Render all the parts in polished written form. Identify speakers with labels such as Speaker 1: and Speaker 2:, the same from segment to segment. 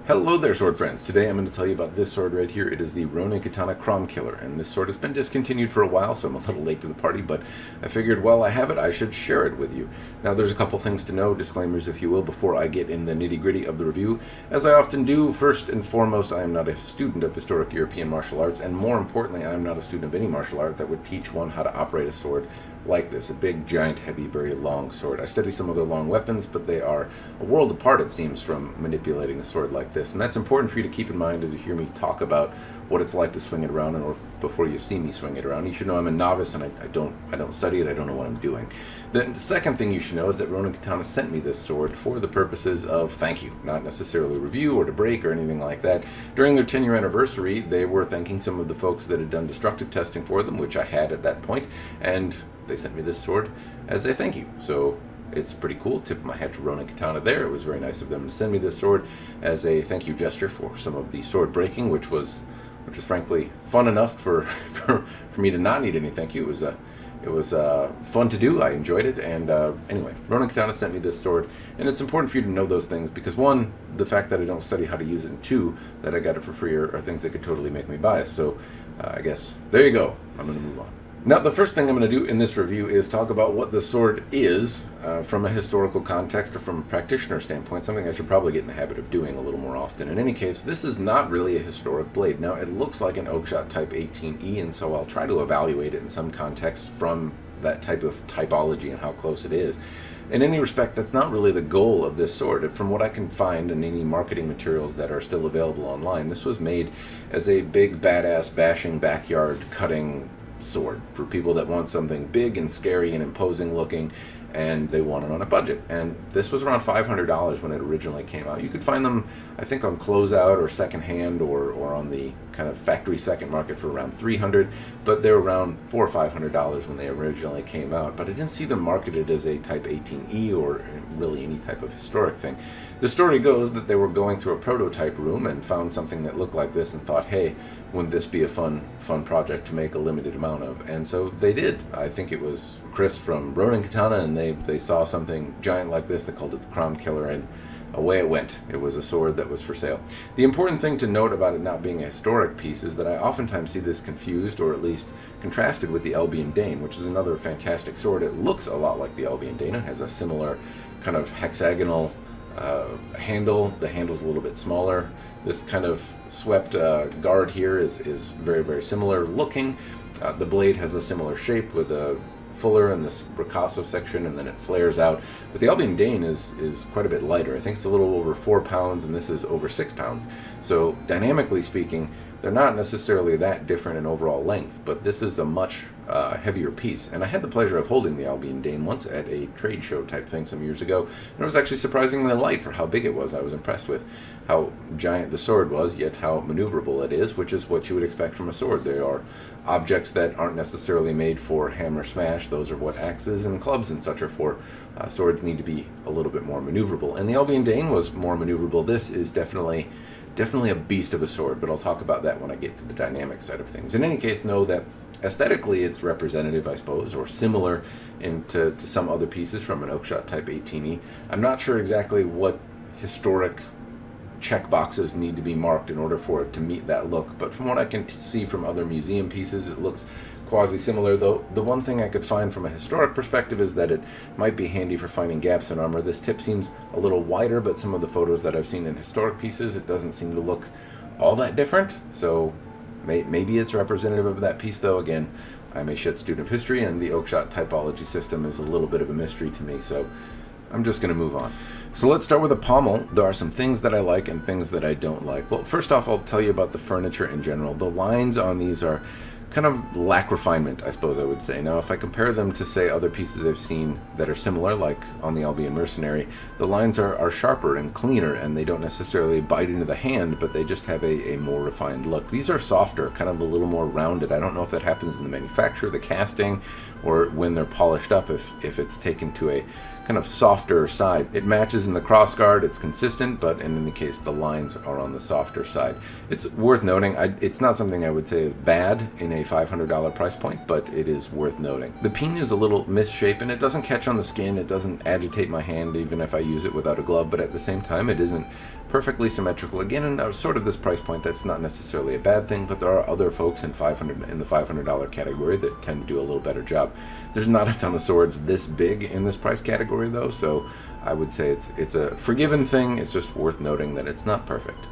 Speaker 1: Hello there, sword friends. Today I'm going to tell you about this sword right here. It is the Ronin Katana Krom Killer, and this sword has been discontinued for a while, so I'm a little late to the party, but I figured while I have it, I should share it with you. Now, there's a couple things to know, disclaimers if you will, before I get in the nitty-gritty of the review. As I often do, first and foremost, I am not a student of historic European martial arts, and more importantly, I am not a student of any martial art that would teach one how to operate a sword like this, a big, giant, heavy, very long sword. I study some other long weapons, but they are a world apart, it seems, from manipulating a sword like this. And that's important for you to keep in mind as you hear me talk about what it's like to swing it around, or before you see me swing it around. You should know I'm a novice and I don't study it. I don't know what I'm doing. The second thing you should know is that Ronin Katana sent me this sword for the purposes of thank you, not necessarily review or to break or anything like that. During their 10-year anniversary, they were thanking some of the folks that had done destructive testing for them, which I had at that point, and they sent me this sword as a thank you. So it's pretty cool. Tip my hat to Ronin Katana there. It was very nice of them to send me this sword as a thank you gesture for some of the sword breaking, which was frankly fun enough for me to not need any thank you. It was fun to do. I enjoyed it. And anyway, Ronin Katana sent me this sword, and it's important for you to know those things because one, the fact that I don't study how to use it, and two, that I got it for free are things that could totally make me biased. So I guess there you go. I'm going to move on. Now, the first thing I'm going to do in this review is talk about what the sword is from a historical context or from a practitioner standpoint, something I should probably get in the habit of doing a little more often. In any case, this is not really a historic blade. Now, it looks like an Oakeshott Type 18E, and so I'll try to evaluate it in some context from that type of typology and how close it is. In any respect, that's not really the goal of this sword. From what I can find in any marketing materials that are still available online, this was made as a big, badass, bashing, backyard cutting sword for people that want something big and scary and imposing looking, and they want it on a budget. And this was around $500 when it originally came out. You could find them, I think, on closeout or secondhand or on the kind of factory second market for around $300, but they were around $400 or $500 when they originally came out. But I didn't see them marketed as a Type 18E or really any type of historic thing. The story goes that they were going through a prototype room and found something that looked like this and thought, hey, wouldn't this be a fun project to make a limited amount of? And so they did. I think it was Chris from Ronin Katana, and they saw something giant like this. They called it the Krom Killer, and away it went. It was a sword that was for sale. The important thing to note about it not being a historic piece is that I oftentimes see this confused or at least contrasted with the Albion Dane, which is another fantastic sword. It looks a lot like the Albion Dane. It has a similar kind of hexagonal handle. The handle's a little bit smaller. This kind of swept guard here is very, very similar looking. The blade has a similar shape with a fuller in this ricasso section, and then it flares out. But the Albion Dane is quite a bit lighter. I think it's a little over 4 pounds, and this is over 6 pounds. So dynamically speaking, they're not necessarily that different in overall length, but this is a much heavier piece. And I had the pleasure of holding the Albion Dane once at a trade show type thing some years ago, and it was actually surprisingly light for how big it was. I was impressed with how giant the sword was, yet how maneuverable it is, which is what you would expect from a sword. They are objects that aren't necessarily made for hammer smash. Those are what axes and clubs and such are for. Swords need to be a little bit more maneuverable, and the Albion Dane was more maneuverable. This is definitely a beast of a sword, but I'll talk about that when I get to the dynamic side of things. In any case, know that aesthetically it's representative, I suppose, or similar to some other pieces from an Oakeshott Type 18E. I'm not sure exactly what historic check boxes need to be marked in order for it to meet that look, but from what I can see from other museum pieces, it looks quasi-similar, though the one thing I could find from a historic perspective is that it might be handy for finding gaps in armor. This tip seems a little wider, but some of the photos that I've seen in historic pieces, it doesn't seem to look all that different, so maybe it's representative of that piece, though. Again, I'm a shit student of history, and the Oakeshott typology system is a little bit of a mystery to me, so I'm just going to move on. So let's start with a pommel. There are some things that I like and things that I don't like. Well, first off, I'll tell you about the furniture in general. The lines on these are kind of lack refinement, I suppose I would say. Now, if I compare them to, say, other pieces I've seen that are similar, like on the Albion Mercenary, the lines are sharper and cleaner, and they don't necessarily bite into the hand, but they just have a more refined look. These are softer, kind of a little more rounded. I don't know if that happens in the manufacture, the casting, or when they're polished up, if it's taken to a kind of softer side. It matches in the crossguard, it's consistent, but in any case the lines are on the softer side. It's worth noting, it's not something I would say is bad in a $500 price point, but it is worth noting. The peen is a little misshapen, it doesn't catch on the skin, it doesn't agitate my hand even if I use it without a glove, but at the same time it isn't perfectly symmetrical. Again, in sort of this price point, that's not necessarily a bad thing, but there are other folks in the $500 category that tend to do a little better job. There's not a ton of swords this big in this price category though, so I would say it's a forgiven thing. It's just worth noting that it's not perfect.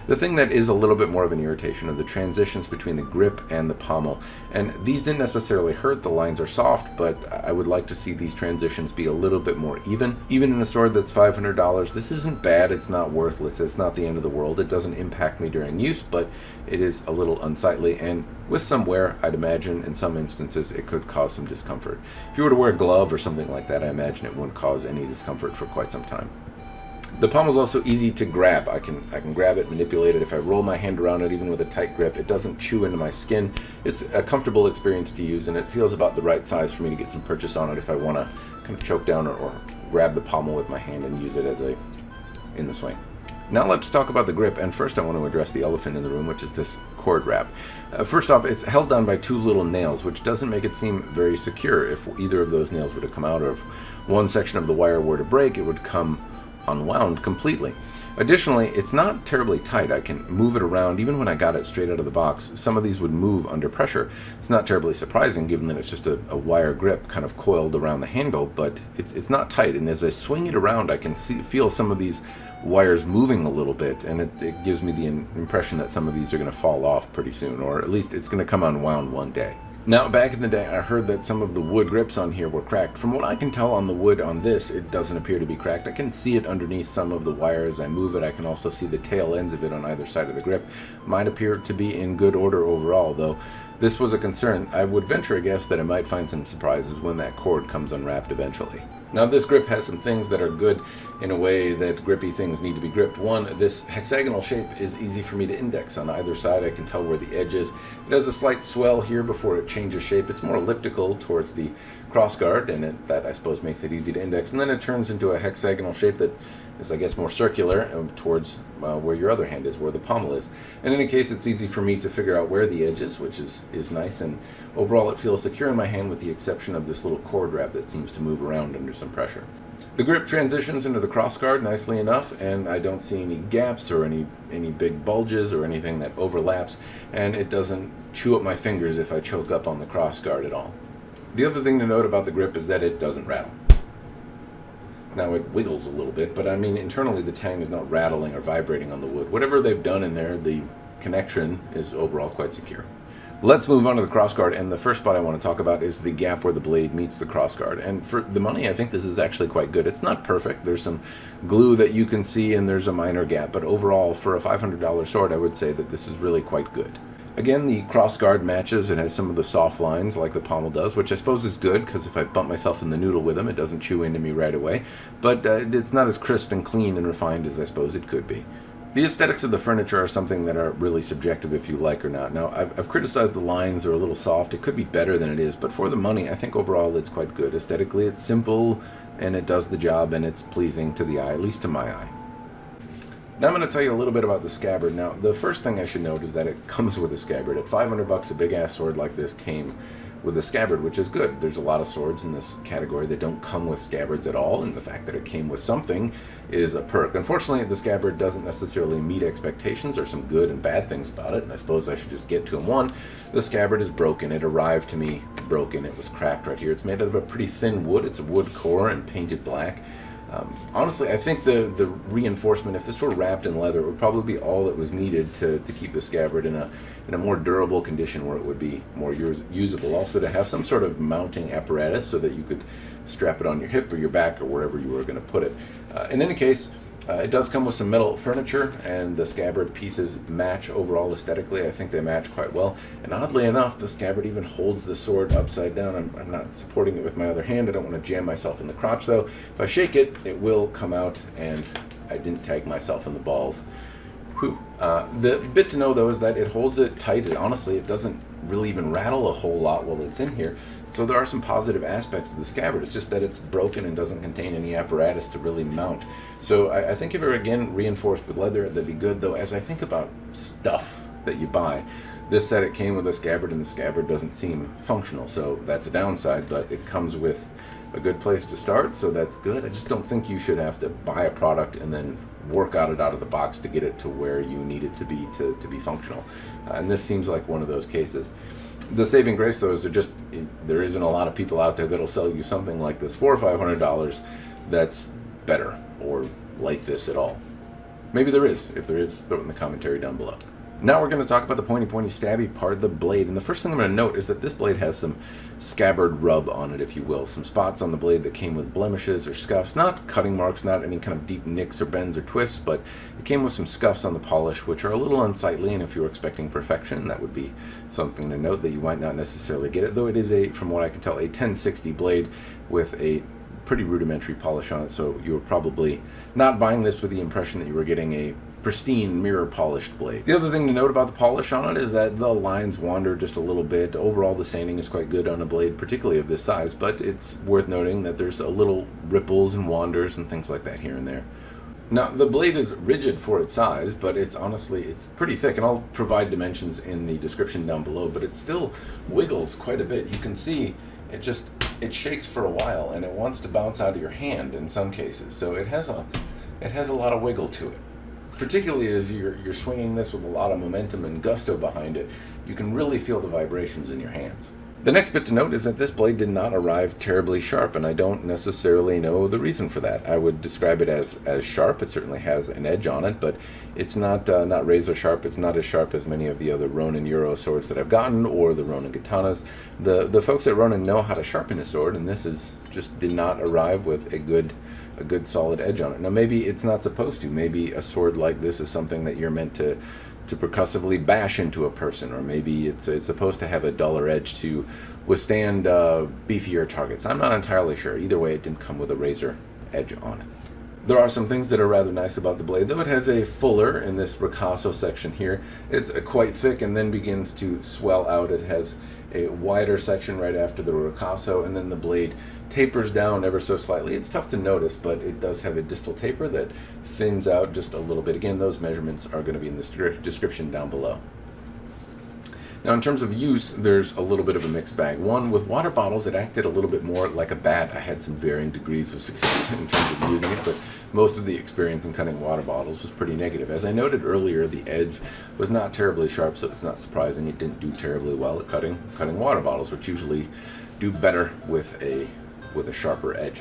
Speaker 1: The thing that is a little bit more of an irritation are the transitions between the grip and the pommel, and these didn't necessarily hurt. The lines are soft, but I would like to see these transitions be a little bit more even. Even in a sword that's $500, this isn't bad, it's not worthless, it's not the end of the world, it doesn't impact me during use, but it is a little unsightly, and with some wear, I'd imagine in some instances it could cause some discomfort. If you were to wear a glove or something like that, I imagine it wouldn't cause any discomfort for quite some time. The pommel is also easy to grab. I can grab it, manipulate it. If I roll my hand around it, even with a tight grip, it doesn't chew into my skin. It's a comfortable experience to use, and it feels about the right size for me to get some purchase on it if I want to kind of choke down or grab the pommel with my hand and use it as in the swing. Now let's talk about the grip, and first I want to address the elephant in the room, which is this cord wrap. First off, it's held down by two little nails, which doesn't make it seem very secure. If either of those nails were to come out, or if one section of the wire were to break, it would come unwound completely. Additionally, it's not terribly tight. I can move it around. Even when I got it straight out of the box, some of these would move under pressure. It's not terribly surprising given that it's just a wire grip kind of coiled around the handle, but it's not tight, and as I swing it around I can feel some of these wires moving a little bit, and it gives me the impression that some of these are going to fall off pretty soon, or at least it's going to come unwound one day. Now, back in the day, I heard that some of the wood grips on here were cracked. From what I can tell on the wood on this, it doesn't appear to be cracked. I can see it underneath some of the wire as I move it. I can also see the tail ends of it on either side of the grip. Mine appear to be in good order overall, though this was a concern. I would venture a guess that I might find some surprises when that cord comes unwrapped eventually. Now, this grip has some things that are good in a way that grippy things need to be gripped. One, this hexagonal shape is easy for me to index on either side. I can tell where the edge is. It has a slight swell here before it changes shape. It's more elliptical towards the crossguard, and that I suppose makes it easy to index. And then it turns into a hexagonal shape that is, I guess, more circular towards where your other hand is, where the pommel is. In any case, it's easy for me to figure out where the edge is, which is nice, and overall it feels secure in my hand with the exception of this little cord wrap that seems to move around under some pressure. The grip transitions into the crossguard nicely enough, and I don't see any gaps or any big bulges or anything that overlaps, and it doesn't chew up my fingers if I choke up on the crossguard at all. The other thing to note about the grip is that it doesn't rattle. Now, it wiggles a little bit, but I mean internally the tang is not rattling or vibrating on the wood. Whatever they've done in there, the connection is overall quite secure. Let's move on to the crossguard, and the first spot I want to talk about is the gap where the blade meets the crossguard. And for the money, I think this is actually quite good. It's not perfect. There's some glue that you can see, and there's a minor gap, but overall, for a $500 sword, I would say that this is really quite good. Again, the crossguard matches. It has some of the soft lines like the pommel does, which I suppose is good, because if I bump myself in the noodle with them, it doesn't chew into me right away. But it's not as crisp and clean and refined as I suppose it could be. The aesthetics of the furniture are something that are really subjective if you like or not. Now, I've criticized the lines are a little soft. It could be better than it is, but for the money, I think overall it's quite good. Aesthetically, it's simple, and it does the job, and it's pleasing to the eye, at least to my eye. Now I'm going to tell you a little bit about the scabbard. Now, the first thing I should note is that it comes with a scabbard. At $500, a big-ass sword like this came with a scabbard, which is good. There's a lot of swords in this category that don't come with scabbards at all, and the fact that it came with something is a perk. Unfortunately, the scabbard doesn't necessarily meet expectations. There's some good and bad things about it, and I suppose I should just get to them. One, the scabbard is broken. It arrived to me broken. It was cracked right here. It's made out of a pretty thin wood. It's a wood core and painted black. Honestly, I think the reinforcement, if this were wrapped in leather, it would probably be all that was needed to keep the scabbard in a more durable condition where it would be more usable. Also, to have some sort of mounting apparatus so that you could strap it on your hip or your back or wherever you were going to put it. In any case, it does come with some metal furniture, and the scabbard pieces match overall aesthetically. I think they match quite well. And oddly enough, the scabbard even holds the sword upside down. I'm not supporting it with my other hand. I don't want to jam myself in the crotch, though. If I shake it, it will come out, and I didn't tag myself in the balls. Whew. The bit to know, though, is that it holds it tight. Honestly, it doesn't really even rattle a whole lot while it's in here. So there are some positive aspects to the Scabbard. It's just that it's broken and doesn't contain any apparatus to really mount. So I think if it were, again, reinforced with leather, that'd be good. Though, as I think about stuff that you buy, this set, it came with a Scabbard, and the Scabbard doesn't seem functional. So that's a downside, but it comes with a good place to start, so that's good. I just don't think you should have to buy a product and then work out of the box to get it to where you need it to be functional. And this seems like one of those cases. The saving grace, though, is there isn't a lot of people out there that'll sell you something like this $400 or $500 that's better or like this at all. Maybe there is. If there is, throw it in the commentary down below. Now we're going to talk about the pointy stabby part of the blade, and the first thing I'm going to note is that this blade has some Scabbard rub on it, if you will. Some spots on the blade that came with blemishes or scuffs, not cutting marks, not any kind of deep nicks or bends or twists, but it came with some scuffs on the polish, which are a little unsightly, and if you were expecting perfection, that would be something to note, that you might not necessarily get it, though it is, from what I can tell, a 1060 blade with a pretty rudimentary polish on it, so you were probably not buying this with the impression that you were getting a pristine mirror polished blade. The other thing to note about the polish on it is that the lines wander just a little bit. Overall, the staining is quite good on a blade, particularly of this size, but it's worth noting that there's a little ripples and wanders and things like that here and there. Now, the blade is rigid for its size, but it's pretty thick, and I'll provide dimensions in the description down below, but it still wiggles quite a bit. You can see it shakes for a while, and it wants to bounce out of your hand in some cases, so it has a lot of wiggle to it. Particularly as you're swinging this with a lot of momentum and gusto behind it, you can really feel the vibrations in your hands. The next bit to note is that this blade did not arrive terribly sharp, and I don't necessarily know the reason for that. I would describe it as sharp. It certainly has an edge on it, but it's not razor sharp. It's not as sharp as many of the other Ronin Euro swords that I've gotten, or the Ronin Katanas. The folks at Ronin know how to sharpen a sword, and this just did not arrive with a good solid edge on it. Now, maybe it's not supposed to. Maybe a sword like this is something that you're meant to percussively bash into a person, or maybe it's supposed to have a duller edge to withstand beefier targets. I'm not entirely sure. Either way, it didn't come with a razor edge on it. There are some things that are rather nice about the blade, though. It has a fuller in this ricasso section here. It's quite thick and then begins to swell out. It has a wider section right after the ricasso, and then the blade tapers down ever so slightly. It's tough to notice, but it does have a distal taper that thins out just a little bit. Again, those measurements are going to be in the description down below. Now, in terms of use, there's a little bit of a mixed bag. One, with water bottles, it acted a little bit more like a bat. I had some varying degrees of success in terms of using it, but most of the experience in cutting water bottles was pretty negative. As I noted earlier, the edge was not terribly sharp, so it's not surprising it didn't do terribly well at cutting water bottles, which usually do better with a sharper edge.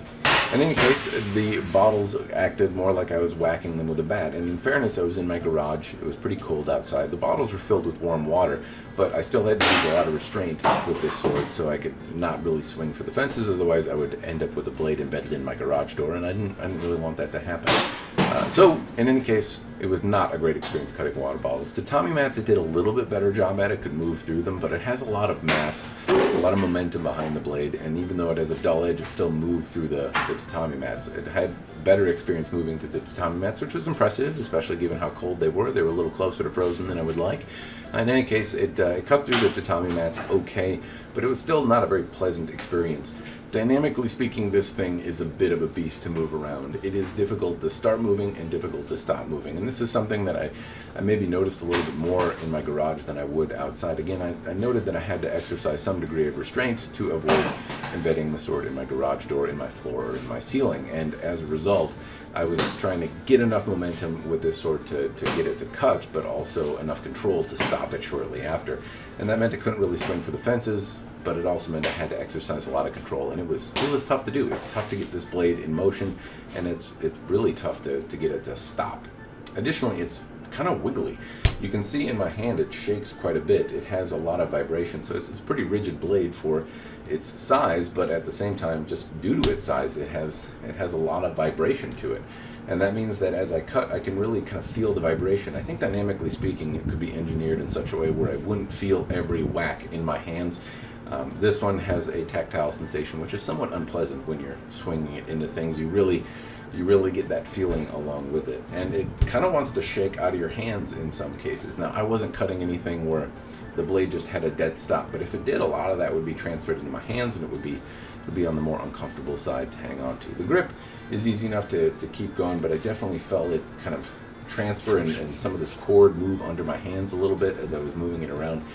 Speaker 1: In any case, the bottles acted more like I was whacking them with a bat, and in fairness, I was in my garage. It was pretty cold outside. The bottles were filled with warm water, but I still had to use a lot of restraint with this sword so I could not really swing for the fences, otherwise I would end up with a blade embedded in my garage door, and I didn't really want that to happen. So, in any case, it was not a great experience cutting water bottles. Tatami mats, it did a little bit better job at it, could move through them, but it has a lot of mass, a lot of momentum behind the blade, and even though it has a dull edge, it still moved through the tatami mats. It had better experience moving through the tatami mats, which was impressive, especially given how cold they were. They were a little closer to frozen than I would like. In any case, it cut through the tatami mats okay, but it was still not a very pleasant experience. Dynamically speaking, this thing is a bit of a beast to move around. It is difficult to start moving and difficult to stop moving. And this is something that I maybe noticed a little bit more in my garage than I would outside. Again, I noted that I had to exercise some degree of restraint to avoid embedding the sword in my garage door, in my floor, or in my ceiling. And as a result, I was trying to get enough momentum with this sword to get it to cut, but also enough control to stop it shortly after. And that meant I couldn't really swing for the fences, but it also meant I had to exercise a lot of control, and it was tough to do. It's tough to get this blade in motion, and it's really tough to get it to stop. Additionally, it's kind of wiggly. You can see in my hand it shakes quite a bit. It has a lot of vibration, so it's a pretty rigid blade for its size, but at the same time, just due to its size, it has a lot of vibration to it. And that means that as I cut, I can really kind of feel the vibration. I think dynamically speaking, it could be engineered in such a way where I wouldn't feel every whack in my hands. This one has a tactile sensation, which is somewhat unpleasant when you're swinging it into things. You really you really get that feeling along with it. And it kind of wants to shake out of your hands in some cases. Now, I wasn't cutting anything where the blade just had a dead stop, but if it did, a lot of that would be transferred into my hands, and it would be on the more uncomfortable side to hang on to. The grip is easy enough to keep going, but I definitely felt it kind of transfer and some of this cord move under my hands a little bit as I was moving it around.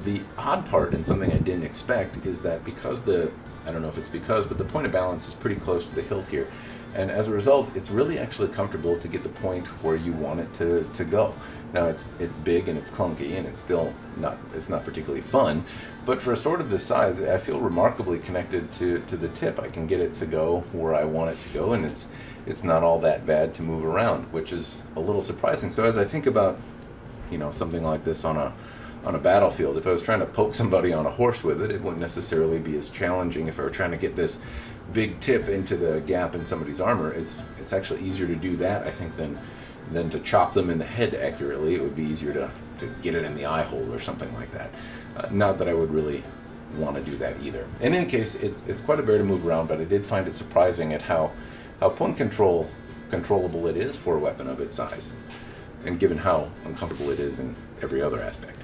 Speaker 1: The odd part, and something I didn't expect, is that because I don't know if it's because, but the point of balance is pretty close to the hilt here. And as a result, it's really actually comfortable to get the point where you want it to go. Now it's big and it's clunky and it's still not particularly fun, but for a sword of this size, I feel remarkably connected to the tip. I can get it to go where I want it to go, and it's not all that bad to move around, which is a little surprising. So as I think about, something like this on a battlefield, if I was trying to poke somebody on a horse with it, it wouldn't necessarily be as challenging. If I were trying to get this big tip into the gap in somebody's armor, it's actually easier to do that, I think, than to chop them in the head accurately. It would be easier to get it in the eye hole or something like that. Not that I would really want to do that either. In any case, it's quite a bear to move around, but I did find it surprising at how point controllable it is for a weapon of its size, and given how uncomfortable it is in every other aspect.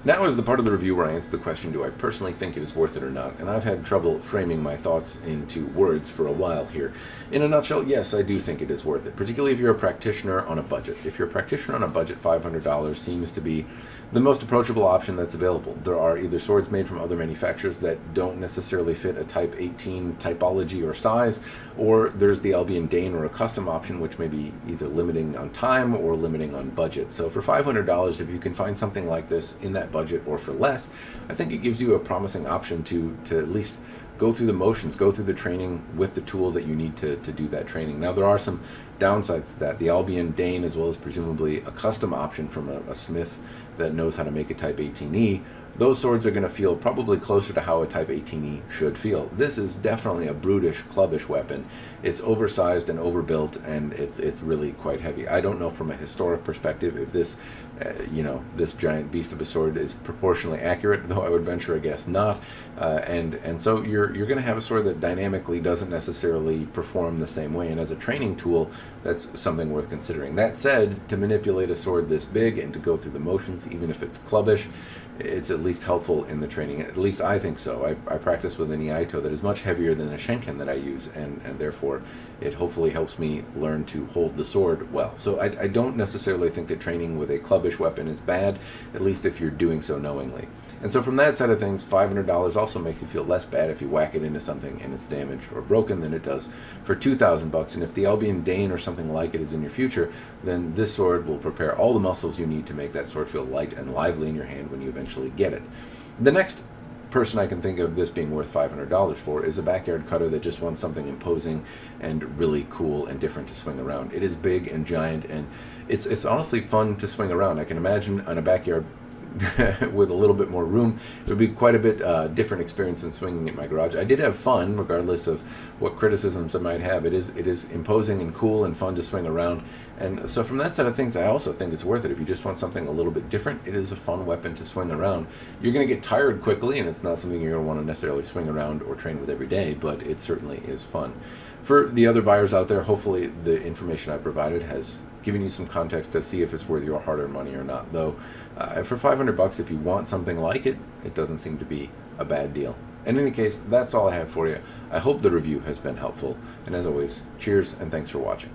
Speaker 1: Now is the part of the review where I answer the question, do I personally think it is worth it or not? And I've had trouble framing my thoughts into words for a while here. In a nutshell, yes, I do think it is worth it, particularly if you're a practitioner on a budget. If you're a practitioner on a budget, $500 seems to be the most approachable option that's available. There are either swords made from other manufacturers that don't necessarily fit a Type 18 typology or size, or there's the Albion Dane or a custom option, which may be either limiting on time or limiting on budget. So for $500, if you can find something like this in that budget or for less, I think it gives you a promising option to at least go through the motions, go through the training with the tool that you need to do that training. Now, there are some downsides to that. The Albion Dane, as well as presumably a custom option from a smith that knows how to make a Type 18E, those swords are going to feel probably closer to how a Type 18E should feel. This is definitely a brutish, clubbish weapon. It's oversized and overbuilt, and it's really quite heavy. I don't know from a historic perspective if this, this giant beast of a sword is proportionally accurate, though I would venture a guess not. And so you're going to have a sword that dynamically doesn't necessarily perform the same way, and as a training tool, that's something worth considering. That said, to manipulate a sword this big and to go through the motions, even if it's clubbish, it's at least helpful in the training. At least I think so. I practice with an Iaito that is much heavier than a Shenken that I use, and therefore it hopefully helps me learn to hold the sword well. So I don't necessarily think that training with a clubbish weapon is bad, at least if you're doing so knowingly. And so from that side of things, $500 also makes you feel less bad if you whack it into something and it's damaged or broken than it does for $2,000. And if the Albion Dane or something like it is in your future, then this sword will prepare all the muscles you need to make that sword feel light and lively in your hand when you eventually get it. The next person I can think of this being worth $500 for is a backyard cutter that just wants something imposing and really cool and different to swing around. It is big and giant, and it's honestly fun to swing around. I can imagine on a backyard with a little bit more room, it would be quite a bit different experience than swinging at my garage. I did have fun, regardless of what criticisms I might have. It is imposing and cool and fun to swing around, and so from that side of things, I also think it's worth it. If you just want something a little bit different, it is a fun weapon to swing around. You're going to get tired quickly, and it's not something you're going to want to necessarily swing around or train with every day, but it certainly is fun. For the other buyers out there, hopefully the information I provided has given you some context to see if it's worth your hard-earned money or not. Though, for $500, if you want something like it, it doesn't seem to be a bad deal. In any case, that's all I have for you. I hope the review has been helpful, and as always, cheers and thanks for watching.